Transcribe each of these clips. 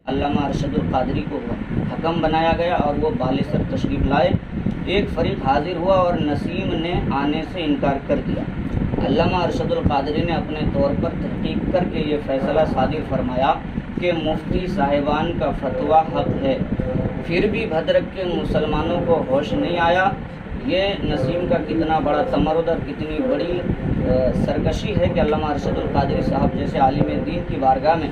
علامہ ارشد القادری کو حکم بنایا گیا اور وہ بالسر تشریف لائے۔ ایک فریق حاضر ہوا اور نسیم نے آنے سے انکار کر دیا۔ علامہ ارشد القادری نے اپنے طور پر تحقیق کر کے یہ فیصلہ صادر فرمایا کہ مفتی صاحبان کا فتویٰ حق ہے۔ پھر بھی بھدرک کے مسلمانوں کو ہوش نہیں آیا۔ یہ نسیم کا کتنا بڑا تمرد اور کتنی بڑی سرکشی ہے کہ علامہ ارشد القادری صاحب جیسے عالم دین کی بارگاہ میں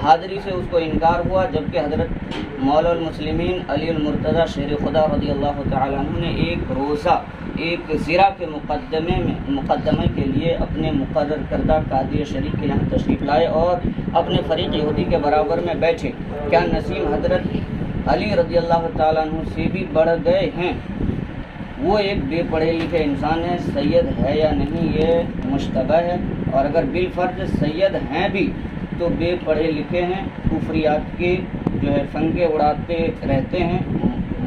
حاضری سے اس کو انکار ہوا، جبکہ حضرت مولا المسلمین علی المرتضیٰ شیر خدا رضی اللہ تعالیٰ عنہ نے ایک روزہ ایک زرہ کے مقدمے کے لیے اپنے مقرر کردہ قاضی شریف کے یہاں تشریف لائے اور اپنے فریق یہودی کے برابر میں بیٹھے۔ کیا نسیم حضرت علی رضی اللہ تعالیٰ عنہ سے بھی بڑھ گئے ہیں؟ وہ ایک بے پڑھے لکھے انسان ہے، سید ہے یا نہیں یہ مشتبہ ہے، اور اگر بالفرض سید ہیں بھی تو بے پڑھے لکھے ہیں، کفریات کے فنکے اڑاتے رہتے ہیں،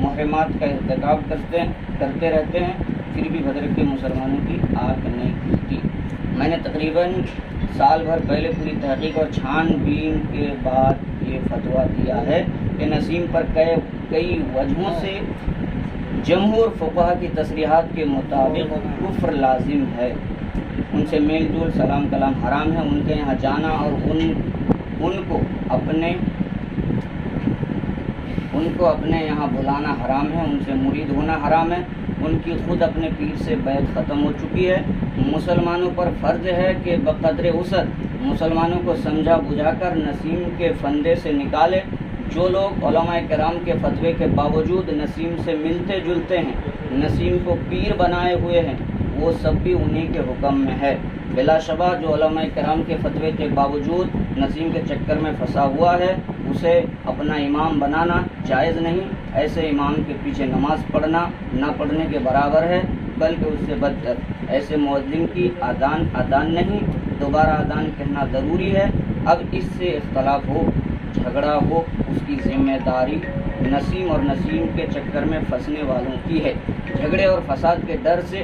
محرمات کا ارتکاب کرتے رہتے ہیں، پھر بھی بھدرک کے مسلمانوں کی آنکھ نہیں کھلتی۔ میں نے تقریباً سال بھر پہلے پوری تحقیق اور چھان بین کے بعد یہ فتویٰ دیا ہے کہ نسیم پر کئی وجہوں سے جمہور فقہا کی تصریحات کے مطابق کفر لازم ہے۔ ان سے میل جول سلام کلام حرام ہے، ان کے یہاں جانا اور ان کو اپنے یہاں بلانا حرام ہے، ان سے مرید ہونا حرام ہے، ان کی خود اپنے پیر سے بیعت ختم ہو چکی ہے۔ مسلمانوں پر فرض ہے کہ بقدر وسعت مسلمانوں کو سمجھا بجھا کر نسیم کے فندے سے نکالے۔ جو لوگ علماء کرام کے فتوے کے باوجود نسیم سے ملتے جلتے ہیں، نسیم کو پیر بنائے ہوئے ہیں، وہ سب بھی انہی کے حکم میں ہے۔ بلا شبہ جو علماء کرام کے فتوے کے باوجود نسیم کے چکر میں پھنسا ہوا ہے، اسے اپنا امام بنانا جائز نہیں۔ ایسے امام کے پیچھے نماز پڑھنا نہ پڑھنے کے برابر ہے، بلکہ اس سے بدتر۔ ایسے مؤذن کی اذان نہیں، دوبارہ اذان کہنا ضروری ہے۔ اب اس سے اختلاف ہو، جھگڑا ہو، اس کی ذمہ داری نسیم اور نسیم کے چکر میں پھنسنے والوں کی ہے۔ جھگڑے اور فساد کے ڈر سے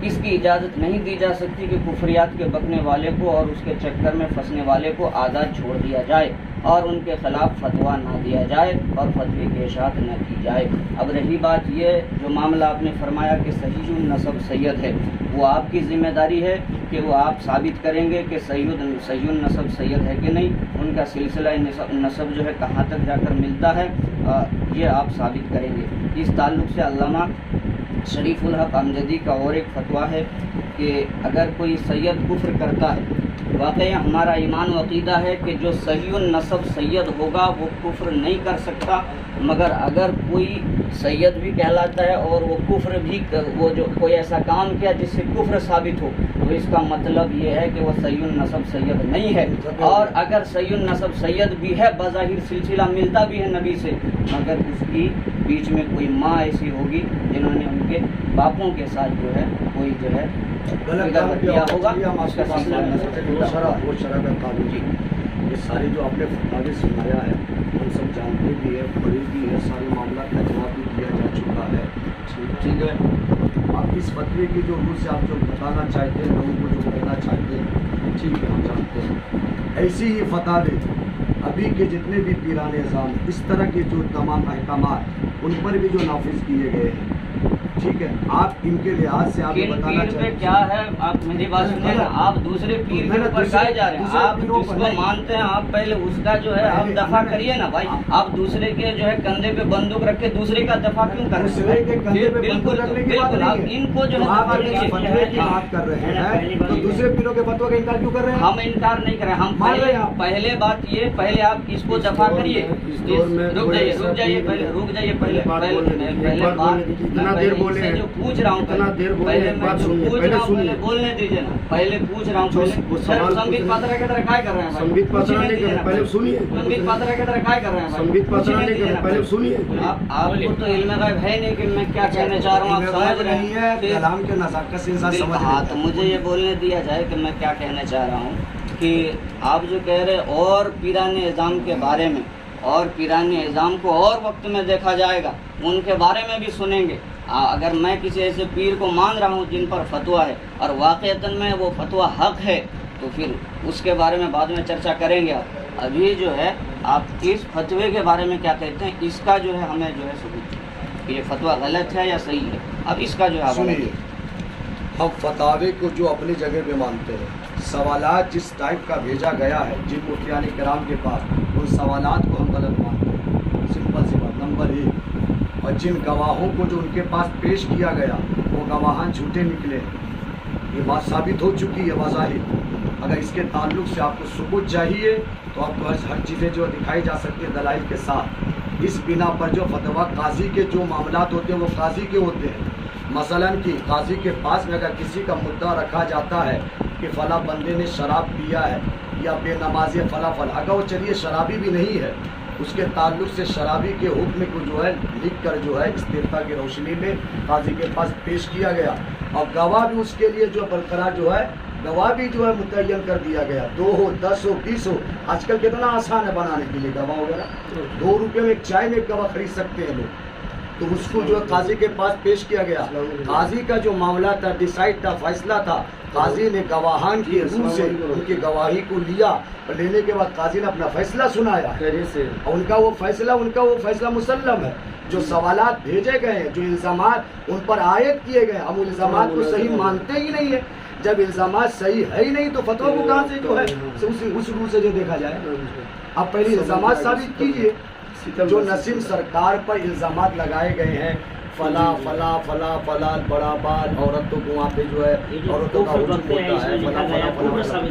اس کی اجازت نہیں دی جا سکتی کہ کفریات کے بکنے والے کو اور اس کے چکر میں پھنسنے والے کو آزاد چھوڑ دیا جائے اور ان کے خلاف فتویٰ نہ دیا جائے اور فتوے کی اشاعت نہ کی جائے۔ اب رہی بات یہ جو معاملہ آپ نے فرمایا کہ صحیح النسب سید ہے، وہ آپ کی ذمہ داری ہے کہ وہ آپ ثابت کریں گے کہ صحیح النسب سید ہے کہ نہیں، ان کا سلسلہ نسب جو ہے کہاں تک جا کر ملتا ہے، یہ آپ ثابت کریں گے۔ اس تعلق سے علامہ شریف الحق امجدی کا اور ایک فتویٰ ہے کہ اگر کوئی سید کفر کرتا ہے، واقعی ہمارا ایمان و عقیدہ ہے کہ جو صحیح النسب سید ہوگا وہ کفر نہیں کر سکتا، مگر اگر کوئی سید بھی کہلاتا ہے اور وہ کفر بھی وہ جو کوئی ایسا کام کیا جس سے کفر ثابت ہو، تو اس کا مطلب یہ ہے کہ وہ صحیح النسب سید نہیں ہے۔ اور اگر صحیح النسب سید بھی ہے، بظاہر سلسلہ ملتا بھی ہے نبی سے، مگر اس کی بیچ میں کوئی ماں ایسی ہوگی جنہوں نے ان کے باپوں کے ساتھ جو ہے کوئی جو ہے کیا ہوگا، اس کا سلسلہ جی یہ ساری جو آپ نے فتوی سنایا ہے ہم سب جانتے بھی ہیں، پڑھی بھی ہے، سارے معاملات کا جواب بھی دیا جا چکا ہے، ٹھیک ہے۔ آپ اس فتوی کی جو روح سے آپ جو بتانا چاہتے ہیں، لوگوں کو جو کہنا چاہتے ہیں، ٹھیک ہے، ہم جانتے ہیں۔ ایسی ہی فتوی ابھی کے جتنے بھی پیران نظام اس طرح کے جو تمام احکامات ان پر بھی جو نافذ کیے گئے ہیں، ٹھیک ہے، آپ ان کے لحاظ سے آپ بتانا چاہتے ہیں کیا ہے؟ آپ میری بات سنیں نا، آپ دوسرے پیر کے اوپر کہے جا رہے ہیں، آپ جس کو مانتے ہیں آپ پہلے اس کا جو ہے آپ دفاع کریے نا بھائی۔ آپ دوسرے کے جو ہے کندھے پہ بندوق رکھ کے دوسرے کا دفاع کیوں کر رہے ہیں؟ بالکل آپ ان کو جو ہے بات کر رہے ہیں، تو دوسرے پیروں کے فتویٰ کا انکار کیوں کر رہے ہیں؟ ہم انکار نہیں کر رہے، ہم پہلے بات یہ، پہلے آپ اس کو دفاع کریے۔ رک جائیے پہلے جو پوچھ رہا ہوں بولنے دیجیے نا، پہلے پوچھ رہا ہوں سمبت پاترا کی طرح کیا کر رہے ہیں؟ سمبت پاترا نہیں کر رہے، پہلے سنیے۔ سمبت پاترا کی طرح کیا کر رہے ہیں؟ سمبت پاترا نہیں کر رہے، پہلے سنیے۔ آپ کو تو علم غیب ہے نہیں کہ میں کیا کہنا چاہ رہا ہوں، آپ سمجھ رہے ہیں؟ کلام کے نزاکت سے انسان سمجھ رہے ہیں۔ تو مجھے یہ بولنے دیا جائے کہ میں کیا کہنا چاہ رہا ہوں کہ آپ جو کہہ رہے اور پیران اعظام کے بارے میں، اور پیران اعظام کو اور وقت میں دیکھا جائے گا، ان کے بارے میں بھی سنیں گے۔ اگر میں کسی ایسے پیر کو مان رہا ہوں جن پر فتویٰ ہے اور واقعتاً میں وہ فتویٰ حق ہے، تو پھر اس کے بارے میں بعد میں چرچا کریں گے آپ۔ اب یہ جو ہے آپ اس فتوے کے بارے میں کیا کہتے ہیں؟ اس کا جو ہے ہمیں جو ہے ثبوت کہ یہ فتویٰ غلط ہے یا صحیح ہے. اب اس کا جو ہے سنیے، ہم فتاوے کو جو اپنی جگہ پہ مانتے ہیں، سوالات جس ٹائپ کا بھیجا گیا ہے جن مفتیان کرام کے پاس، ان سوالات کو ہم غلط مانتے ہیں. سمپل سی بات نمبر 1. اور جن گواہوں کو جو ان کے پاس پیش کیا گیا وہ گواہان جھوٹے نکلے، یہ بات ثابت ہو چکی ہے بظاہر. اگر اس کے تعلق سے آپ کو ثبوت چاہیے تو آپ کو ہر چیزیں جو دکھائی جا سکتی ہیں دلائل کے ساتھ. اس بنا پر جو فتویٰ قاضی کے جو معاملات ہوتے ہیں وہ قاضی کے ہوتے ہیں. مثلاً کہ قاضی کے پاس میں اگر کسی کا مدعا رکھا جاتا ہے کہ فلاں بندے نے شراب پیا ہے یا بے نمازی فلاں فلاں، اگر وہ چلیے شرابی بھی نہیں ہے، اس کے تعلق سے شرابی کے حکم کو جو ہے لکھ کر جو ہے استفتاء کی روشنی میں قاضی کے پاس پیش کیا گیا، اور گواہ بھی اس کے لیے جو برقرار جو ہے گواہ بھی جو ہے متعین کر دیا گیا. 2 ہو 10 ہو 20 ہو، آج کل کتنا آسان ہے بنانے کے لیے گواہ وغیرہ. 2 روپے میں ایک چائے میں ایک گواہ خرید سکتے ہیں لوگ. تو اس کو جو ہے قاضی کے پاس پیش کیا گیا. قاضی کا جو معاملہ تھا، ڈیسائیڈ تھا، فیصلہ تھا، قاضی نے گواہان کی روح سے ان کی گواہی کو لیا اور لینے کے بعد قاضی نے اپنا فیصلہ سنایا. اور ان کا وہ فیصلہ مسلم ہے. جو سوالات بھیجے گئے ہیں، جو الزامات ان پر عائد کیے گئے، ہم الزامات کو صحیح مانتے ہی نہیں ہے. جب الزامات صحیح ہے ہی نہیں تو فتویٰ کو کہاں سے جو ہے اس روح سے جو دیکھا جائے. آپ پہلے الزامات ثابت کیجئے. جو نسیم سرکار پر الزامات لگائے گئے ہیں، فلاں فلاں فلاں فلاں بڑا بال، عورتوں کو وہاں پہ جو ہے عورتوں کا حجم ہوتا ہے، فلاں فلاں فلاں،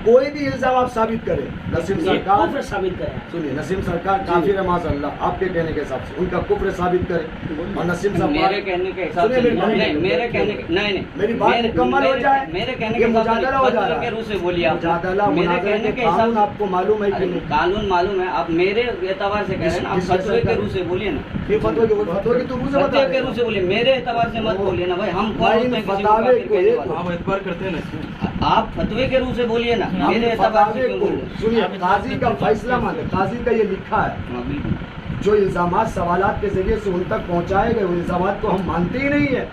کوئی بھی الزام آپ ثابت کریں. نسیم سرکار سنیے، نسیم سرکار کافر ہے معاذ اللہ آپ کے کہنے کے حساب سے، ان کا کفر ثابت کریں. اور نسیم سرکار میرے کہنے کے حساب سے نہیں میری بات مکمل ہو جائے. میرے کہنے کے مجادلہ ہو جا رہا ہے. روح سے بولیے. مجادلہ مناظرے کے قانون آپ کو معلوم ہے کہ نہیں؟ قانون معلوم ہے. آپ میرے اعتبار سے کہہ رہے ہیں نا، آپ فتوے کے روح سے بولیے نا. یہ فتوے کی تو روح سے بتا فتوے کے روح سے بولیے، میرے اعتبار سے مت بولیے نا بھائی. ہم کون ہوتے ہیں کسی کو کافر کہنے والے؟ ہم اعتبار کرتے ہیں نا. آپ فتوے کے روح سے بولیے نا، میرے اعتبار سے کیوں بول رہے ہیں؟ سنیے، قاضی کا فیصلہ مانے، قاضی کا یہ لکھا ہے. جو الزامات سوالات کے ذریعے سے ان تک پہنچائے گئے، ان الزامات کو ہم مانتے ہی نہیں ہیں،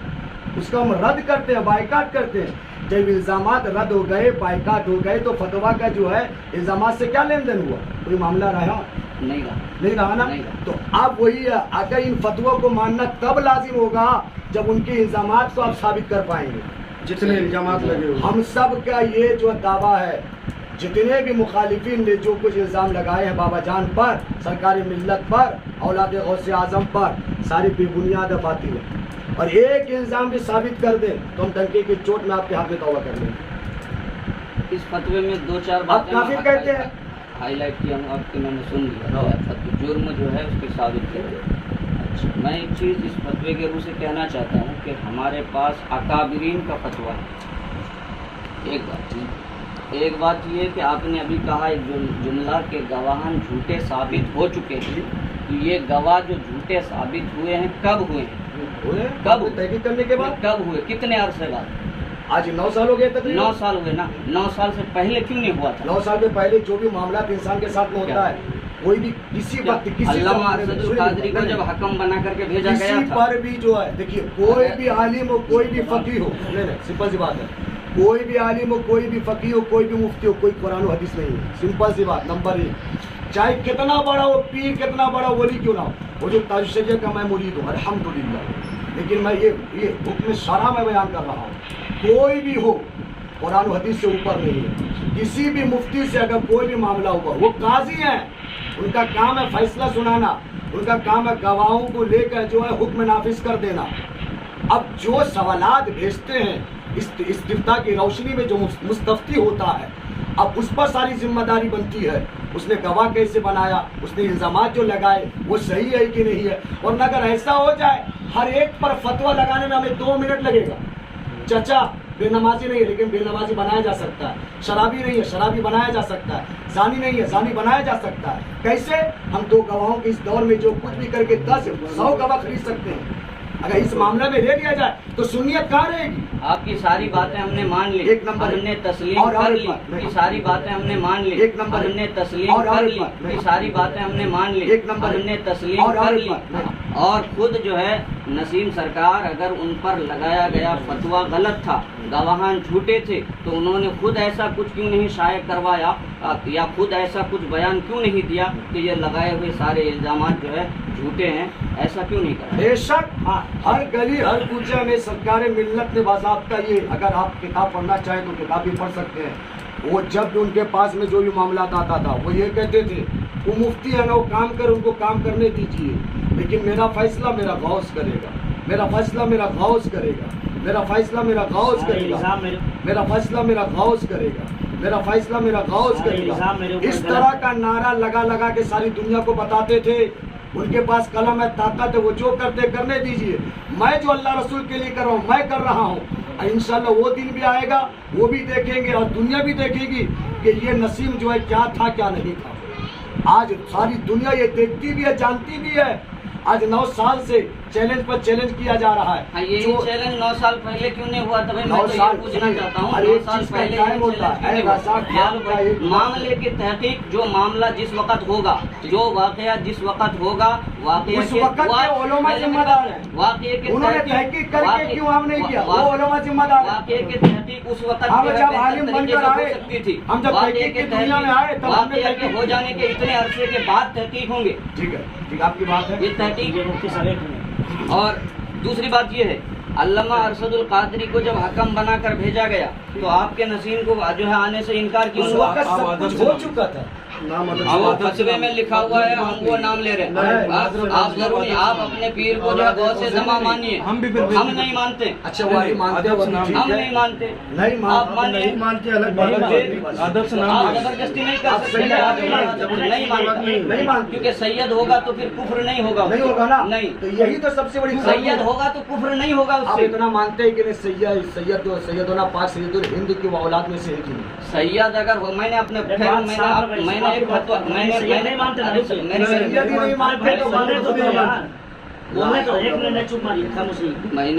اس کو ہم رد کرتے ہیں، بائیکاٹ کرتے ہیں. جب الزامات رد ہو گئے، بائیکاٹ ہو گئے، تو فتویٰ کا جو ہے الزامات سے کیا لین دین ہوا؟ کوئی معاملہ رہا نہیں رہا نا. تو اب وہی ہے، اگر ان فتووں کو ماننا تب لازم ہوگا جب ان کے الزامات کو آپ ثابت کر پائیں گے. جتنے الزامات لگے ہوئے، ہم سب کا یہ جو دعویٰ ہے، جتنے بھی مخالفین نے جو کچھ الزام لگائے ہیں بابا جان پر، سرکاری ملت پر، اولاد غوث اعظم پر، ساری بے بنیاد باطل ہے. اور ایک الزام بھی ثابت کر دیں تو ہم ڈنکے کی چوٹ میں آپ کے ہاتھ میں توبہ کر لیں. اس فتوے میں 2-4 آپ باتیں کافر کہتے ہیں. ہائی لائٹ کیا ہوں آپ کی، میں نے سن لیا. جرم جو ہے اس کی ثابت کر دیں. میں ایک چیز اس فتوے کے روح سے کہنا چاہتا ہوں کہ ہمارے پاس اکابرین کا فتویٰ ہے. ایک بات یہ کہ آپ نے ابھی کہا ایک جملہ کہ گواہان جھوٹے ثابت ہو چکے ہیں. تو یہ گواہ جو جھوٹے ثابت ہوئے ہیں کب ہوئے ہیں؟ کب تحقیق کرنے کے بعد کب ہوئے؟ کتنے عرصے بعد؟ آج 9 سال ہو گئے تقریباً. 9 سال ہوئے نا. 9 سال سے پہلے کیوں نہیں ہوا تھا؟ 9 سال کے پہلے جو بھی معاملات انسان کے ساتھ میں ہوتا ہے، کوئی بھی کسی وقت کسی علامہ ارشد القادری کو جب حکم بنا کر کے بھیجا گیا کسی تھا، پر بھی جو ہے، دیکھیے کوئی بھی عالم ہو، کوئی بھی فقیہ ہو، سمپل سی بات ہے، کوئی بھی عالم ہو، کوئی بھی فقیہ ہو، کوئی بھی مفتی ہو، کوئی قرآن و حدیث نہیں ہے. سمپل سی بات. نمبر 1، چاہے کتنا بڑا ہو پیر، کتنا بڑا ولی کیوں نہ ہو. وہ جو تاج الشریعہ کا میں مرید ہوں الحمدللہ، لیکن میں یہ حکم شرع میں بیان کر رہا ہوں. کوئی بھی ہو، قرآن و حدیث سے اوپر نہیں ہے. کسی بھی مفتی سے اگر کوئی بھی معاملہ ہوا، وہ قاضی ہیں، ان کا کام ہے فیصلہ سنانا، ان کا کام ہے گواہوں کو لے کر جو ہے حکم نافذ کر دینا. اب جو سوالات بھیجتے ہیں استفتاء کی روشنی میں جو مستفتی ہوتا ہے، اب اس پر ساری ذمہ داری بنتی ہے. اس نے گواہ کیسے بنایا، اس نے الزامات جو لگائے وہ صحیح ہے کہ نہیں ہے. ورنہ اگر ایسا ہو جائے ہر ایک پر فتویٰ لگانے میں ہمیں 2 منٹ لگے گا. چچا بے نمازی نہیں ہے لیکن بے نمازی بنایا جا سکتا ہے. شرابی نہیں ہے، شرابی بنایا جا سکتا ہے. زانی نہیں ہے، زانی بنایا جا سکتا ہے. کیسے؟ ہم 2 گواہوں کے اس دور میں جو کچھ بھی کر کے 10-100 گواہ خرید سکتے ہیں. اگر اس معاملے میں لے لیا جائے تو سنیت کہاں رہے گی؟ آپ کی ساری باتیں ہم نے مان لی، ایک نمبر ہم نے تسلیم کر لی. کی ساری باتیں ہم نے مان لی، ایک نمبر ہم نے تسلیم کر لی. کی ساری باتیں ہم نے مان لی، ایک نمبر ہم نے تسلیم کر لی. اور خود جو ہے نسیم سرکار اگر ان پر لگایا گیا فتویٰ غلط تھا، گواہان جھوٹے تھے، تو انہوں نے خود ایسا کچھ کیوں نہیں شائع کروایا یا خود ایسا کچھ بیان کیوں نہیں دیا کہ یہ لگائے ہوئے سارے الزامات جو ہے جھوٹے ہیں؟ ایسا کیوں نہیں کرا؟ بے شک ہر گلی ہر کوچے میں سرکار ملت نے باضابطہ یہ، اگر آپ کتاب پڑھنا چاہیں تو کتاب بھی پڑھ سکتے ہیں، وہ جب بھی ان کے پاس میں جو بھی معاملات آتا تھا وہ یہ کہتے تھے وہ مفتی ہے نا، وہ کام کر، ان کو کام کرنے دیجیے، لیکن میرا فیصلہ میرا غوث کرے گا، میرا فیصلہ میرا غوث کرے گا، میرا فیصلہ میرا غوث کرے گا، میرا فیصلہ میرا غوث کرے گا، میرا فیصلہ میرا غوث کرے گا۔ اس طرح کا نعرہ لگا لگا کے ساری دنیا کو بتاتے تھے، ان کے پاس قلم ہے، طاقت ہے، وہ جو کرتے کرنے دیجیے، میں جو اللہ رسول کے لیے کر رہا ہوں میں کر رہا ہوں، انشاءاللہ وہ دن بھی آئے گا، وہ بھی دیکھیں گے اور دنیا بھی دیکھے گی کہ یہ نسیم جو ہے کیا تھا کیا نہیں تھا۔ آج ساری دنیا یہ دیکھتی بھی ہے، جانتی بھی ہے۔ آج 9 سال سے چیلنج پر چیلنج کیا جا رہا ہے۔ یہ چیلنج 9 سال پہلے کیوں نہیں ہوا؟ تبھی میں تو یہ پوچھنا چاہتا ہوں، 9 سال پہلے معاملے کی تحقیق، جو معاملہ جس وقت ہوگا، جو واقعہ جس وقت ہوگا، واقعہ اس وقت کے علماء ذمہ دار ہیں، واقعے کی انہوں نے تحقیق کر کے کیوں ہم نہیں کیا، وہ علماء ذمہ دار ہیں۔ واقعے کی تحقیق اس وقت ہم جب عالم بن کر آئے، سکتی تھی، ہم جب تحقیق کی دنیا میں آئے تب ہم نے واقعے کے ہو جانے کے اتنے عرصے کے بعد تحقیق ہوں گے۔ ٹھیک ہے، ٹھیک آپ کی بات ہے، یہ تحقیق۔ اور دوسری بات یہ ہے، علامہ ارشد القادری کو جب حکم بنا کر بھیجا گیا تو آپ کے نسیم کو جو ہے آنے سے انکار کیوں اس ہوا؟ وقت سب کچھ ہو چکا تھا۔ وہ فتوے میں لکھا ہوا ہے، ہم وہ نام لے رہے ہیں۔ آپ ضروری آپ اپنے پیر کو جو ہے غوث زماں مانیے، ہم نہیں مانتے۔ اچھا وہ مانتے ہیں، ہم نہیں مانتے، آپ مانیے، نہیں مانتے، الگ بات ہے، ادب سے آپ نام زبردستی نہیں کر سکتے، نہیں مانتے، کیونکہ سید ہوگا تو پھر کفر نہیں ہوگا، نہیں ہوگا نا، نہیں، تو یہی تو سب سے بڑی سید ہوگا تو کفر نہیں ہوگا اس آپ سے۔ اتنا مانتے ہیں کہ نہیں سید ہونا پاک سید الہند کی وہ اولاد میں سے ایک ہی نہیں؟ سید اگر ہو، میں نے اپنے میں نے ایک فتویٰ نہیں مانتے تو مانتے تو نہیں یار،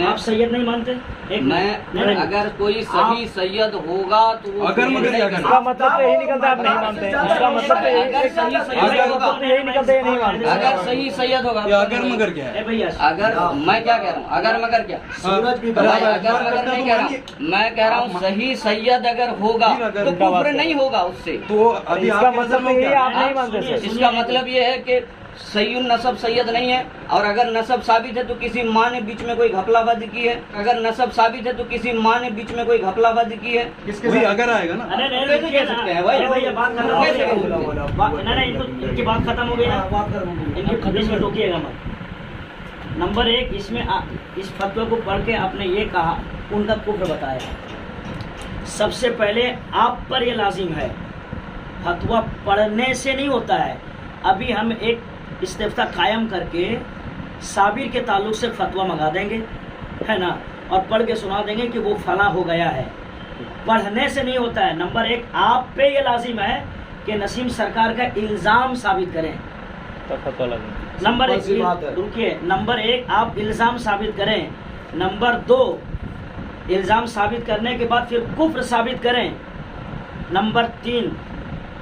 آپ سید نہیں مانتے؟ میں اگر کوئی صحیح سید ہوگا تو وہ اگر مگر کیا کرنا؟ اس کا مطلب یہی نکلتا ہے آپ نہیں مانتے، اس کا مطلب اگر صحیح سید ہوگا، یہی نکلتا ہے نہیں مانتے۔ اگر صحیح سید ہوگا، اگر مگر کیا ہے؟ اگر میں کیا کہہ رہا ہوں، اگر مگر کیا، سورج بھی میں اگر مگر نہیں کہہ رہا ہوں، میں کہہ رہا ہوں صحیح سید اگر ہوگا تو کفر نہیں ہوگا اس سے۔ تو ابھی اس آپ کا کا مطلب یہ ہے آپ نہیں مانتے سر۔ اس کا مطلب یہ ہے کہ سید نسب سید نہیں ہے، اور اگر نسب ثابت ہے تو کسی ماں نے بیچ میں کوئی گھپلا بازی کی ہے، اگر نسب ثابت ہے تو کسی ماں نے بیچ میں کوئی گھپلا بازی کی ہے۔ کس کے وہی ساتھ؟ اگر آئے گا نا، کیسے کہہ سکتے ہیں بھائی؟ ان کی بات ختم ہو گئی نا، ان کی خدیش میں ٹوکیے گا مت۔ نمبر 1، اس میں اس فتوے کو پڑھ کے آپ نے یہ کہا، ان کا کفر بتایا۔ سب سے پہلے آپ پر یہ لازم ہے، فتویٰ پڑھنے سے نہیں ہوتا ہے۔ ابھی ہم ایک استفتاء قائم کر کے صابر کے تعلق سے فتویٰ منگا دیں گے، ہے نا، اور پڑھ کے سنا دیں گے کہ وہ فلاں ہو گیا ہے۔ پڑھنے سے نہیں ہوتا ہے۔ نمبر 1 آپ پہ یہ لازم ہے کہ نسیم سرکار کا الزام ثابت کریں۔ نمبر 1 رکیے، نمبر 1 آپ الزام ثابت کریں۔ نمبر 2 الزام ثابت کرنے کے بعد پھر کفر ثابت کریں۔ نمبر 3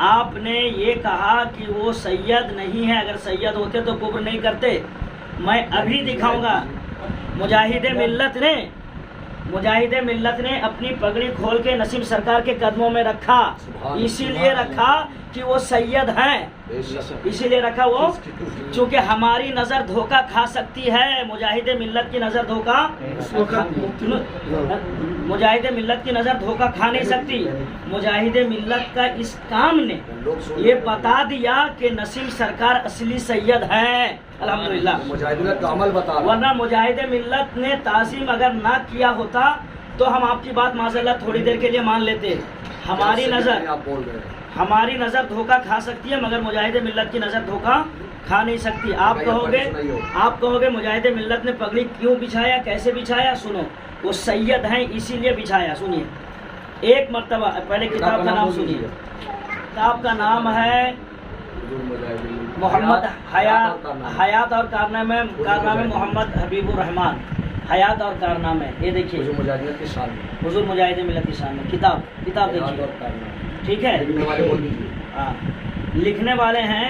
آپ نے یہ کہا کہ وہ سید نہیں ہے، اگر سید ہوتے تو کفر نہیں کرتے۔ میں ابھی دکھاؤں گا، مجاہد ملت نے اپنی پگڑی کھول کے نسیم سرکار کے قدموں میں رکھا، اسی لیے رکھا کہ وہ سید ہیں، اسی لیے رکھا وہ، چونکہ ہماری نظر دھوکہ کھا سکتی ہے، مجاہد ملت کی نظر مجاہد ملت کی نظر دھوکہ کھا نہیں سکتی۔ مجاہد ملت کا اس کام نے یہ بتا دیا کہ نسیم سرکار اصلی سید ہیں، الحمدللہ۔ مجاہدین کا عمل بتا رہا ورنہ مجاہد ملت نے تعظیم اگر نہ کیا ہوتا تو ہم آپ کی بات معذاللہ تھوڑی دیر کے لیے مان لیتے۔ ہماری نظر دھوکہ کھا سکتی ہے، مگر مجاہد ملت کی نظر دھوکہ کھا نہیں سکتی۔ آپ کہو گے مجاہد ملت نے پگڑی کیوں بچھایا، کیسے بچھایا؟ سنو، وہ سید ہیں اسی لیے بچھایا۔ سنیے ایک مرتبہ، پہلے کتاب کا نام سنیے، کتاب کا نام ہے محمد حیات اور کارنامے محمد حبیب الرحمان، حیات اور کارنامے۔ یہ دیکھیے حضور مجاہد ملت کی شان میں کتاب دیکھیے، ٹھیک ہے۔ لکھنے والے ہیں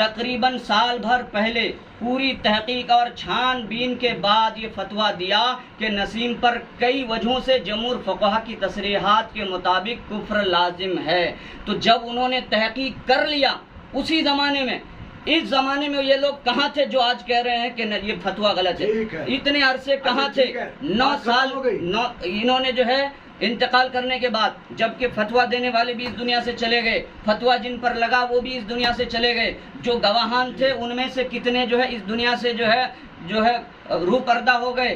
تقریباً سال بھر پہلے پوری تحقیق اور چھان بین کے بعد یہ فتویٰ دیا کہ نسیم پر کئی وجہوں سے جمہور فقہا کی تصریحات کے مطابق کفر لازم ہے. تو جب انہوں نے تحقیق کر لیا اسی زمانے میں، اس زمانے میں یہ لوگ کہاں تھے جو آج کہہ رہے ہیں کہ یہ فتویٰ غلط ہے؟ اتنے عرصے کہاں تھے؟ 9 سال انہوں نے جو ہے انتقال کرنے کے بعد، جبکہ فتویٰ دینے والے بھی اس دنیا سے چلے گئے، فتویٰ جن پر لگا وہ بھی اس دنیا سے چلے گئے، جو گواہان تھے ان میں سے کتنے جو ہے اس دنیا سے جو ہے روح پردہ ہو گئے.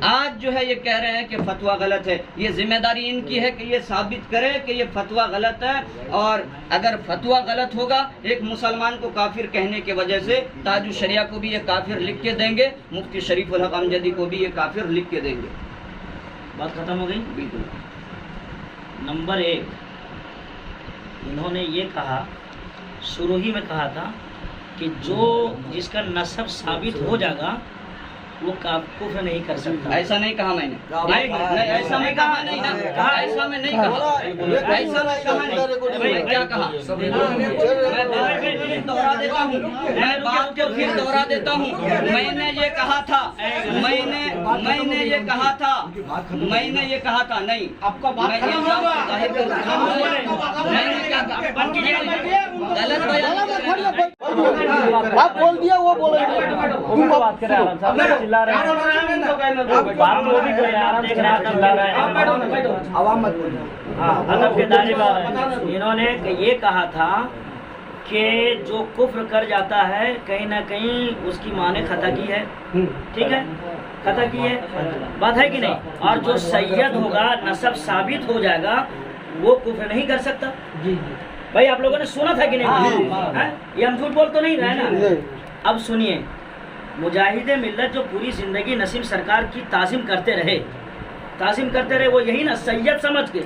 آج جو ہے یہ کہہ رہے ہیں کہ فتویٰ غلط ہے. یہ ذمہ داری ان کی ہے کہ یہ ثابت کرے کہ یہ فتویٰ غلط ہے، اور اگر فتویٰ غلط ہوگا ایک مسلمان کو کافر کہنے کی وجہ سے تاج الشریعہ کو بھی یہ کافر لکھ کے دیں گے، مفتی شریف الحق امجدی کو بھی یہ کافر لکھ کے دیں گے. بات ختم ہو گئی. بالکل. نمبر 1، انہوں نے یہ کہا، شروع ہی میں کہا تھا کہ جس کا نسب ثابت ہو جائے گا وہ کفر نہیں کر سکتا. ایسا نہیں کہا میں نے، ایسا میں کہا نہیں نا، ایسا میں نہیں کہا، ایسا میں کہا نہیں. میں کیا کہا؟ میں دوہرا دیتا ہوں، میں بات کو پھر دوہرا دیتا ہوں. میں نے یہ کہا تھا، میں نے یہ کہا تھا، میں نے یہ کہا تھا. نہیں، آپ کا بات ظاہر کر رہا ہوں. میں نے کیا کہا؟ غلط بیان. آپ بول دیا وہ بول رہے ہیں. انہوں نے یہ کہا تھا کہ جو کفر کر جاتا ہے کہیں نہ کہیں اس کی ماں نے خطا کی ہے. ٹھیک ہے، خطا کی ہے، بات ہے کہ نہیں. اور جو سید ہوگا، نسب ثابت ہو جائے گا، وہ کفر نہیں کر سکتا. بھائی آپ لوگوں نے سنا تھا کہ نہیں؟ یہ ہم جھوٹ بول تو نہیں رہے نا. اب سنیے، مجاہد ملت جو پوری زندگی نسیم سرکار کی تعظیم کرتے رہے وہ یہی نا، سید سمجھ کے.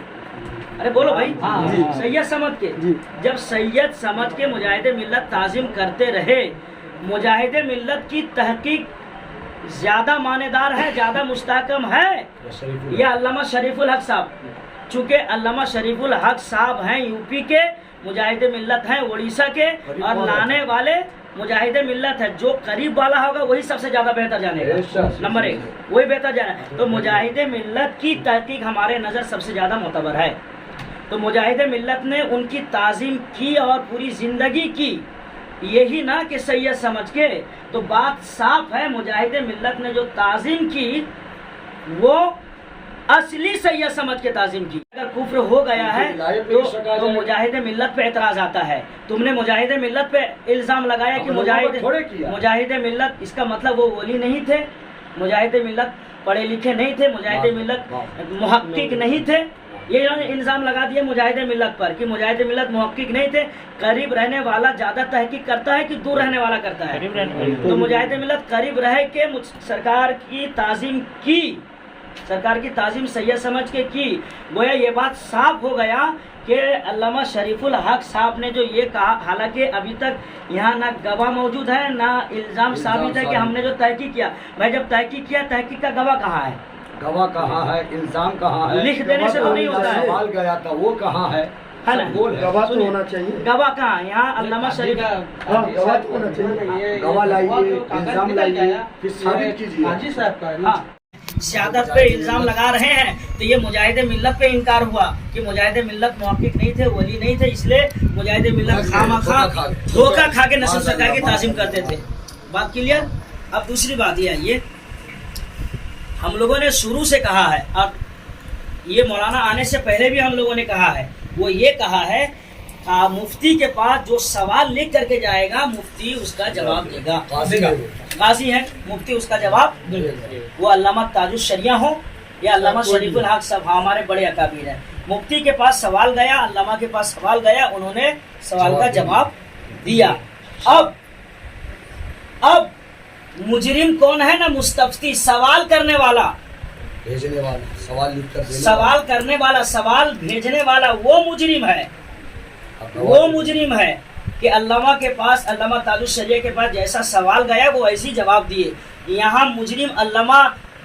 ارے بولو بھائی، سید سمجھ کے. جب سید سمجھ کے مجاہد ملت تعظیم کرتے رہے، مجاہد ملت کی تحقیق زیادہ ماندار ہے، زیادہ مستحکم ہے یہ علامہ شریف الحق صاحب. چونکہ علامہ شریف الحق صاحب ہیں یو پی کے، مجاہد ملت ہیں اڑیسہ کے، اور لانے والے مجاہد ملت ہے. جو قریب والا ہوگا وہی سب سے زیادہ بہتر جانے گا. نمبر 1 وہی بہتر جانا ہے. تو مجاہد ملت کی تحقیق ہمارے نظر سب سے زیادہ معتبر ہے. تو مجاہد ملت نے ان کی تعظیم کی اور پوری زندگی کی، یہی نہ کہ سید سمجھ کے. تو بات صاف ہے، مجاہد ملت نے جو تعظیم کی وہ اصلی سید سمجھ کے تعظیم کی. اگر کفر ہو گیا ہے تو مجاہد ملت پہ اعتراض آتا ہے. تم نے مجاہد ملت پہ الزام لگایا کہ مجاہد ملت، اس کا مطلب وہ ولی نہیں تھے، مجاہد ملت پڑھے لکھے نہیں تھے، مجاہد ملت محقق نہیں تھے. یہ الزام لگا دیا مجاہد ملت پر کہ مجاہد ملت محقق نہیں تھے. قریب رہنے والا زیادہ تحقیق کرتا ہے کہ دور رہنے والا کرتا ہے؟ تو مجاہد ملت قریب رہ کے سرکار کی تعظیم کی، سرکار کی تعظیم سید سمجھ کے کی. گویا یہ بات صاف ہو گیا کہ علامہ شریف الحق صاحب نے جو یہ کہا، حالانکہ ابھی تک یہاں نہ گواہ موجود ہے نہ الزام ثابت ہے کہ ہم نے جو تحقیق کیا. میں جب تحقیق کیا، تحقیق کا گواہ کہاں ہے؟ گواہ کہاں ہے؟ الزام کہاں ہے؟ لکھ دینے سے تو نہیں ہوتا ہے. سوال گیا تھا وہ کہاں ہے؟ گواہ تو ہونا چاہیے. گواہ کہاں؟ یہاں علامہ شریف گواہ تو ہونا چاہیے. گواہ لائیے، الزام لائیے، پھر ثابت کیجیے. حاجی صاحب کا ہاں سیادت پہ الزام لگا رہے ہیں. تو یہ مجاہد ملت پہ انکار ہوا کہ مجاہد ملت محقق نہیں تھے، ولی نہیں تھے، اس لیے مجاہد ملت خامخواہ دھوکہ کھا کے نسیم سرکار کی تعظیم کرتے تھے. بات کلیئر؟ اب دوسری بات یہ آئیے، ہم لوگوں نے شروع سے کہا ہے، اور یہ مولانا آنے سے پہلے بھی ہم لوگوں نے کہا ہے، وہ یہ کہا ہے مفتی کے پاس جو سوال لکھ کر کے جائے گا مفتی اس کا جواب دے گا. قاضی ہے، مفتی اس کا جواب دے گا. وہ علامہ تاج الشریعہ ہوں یا علامہ شریف الحق صاحب ہمارے بڑے اکابر ہیں. مفتی کے پاس سوال گیا، علامہ کے پاس سوال گیا، انہوں نے سوال کا جواب دیا. اب مجرم کون ہے نا؟ مستفتی، سوال کرنے والا، بھیجنے والا، سوال لکھ کر سوال کرنے والا، سوال بھیجنے والا وہ مجرم ہے. وہ مجرم ہے کہ علامہ کے پاس، علامہ تاج الشریعہ کے پاس جیسا سوال گیا وہ ایسی جواب دیے. یہاں مجرم علامہ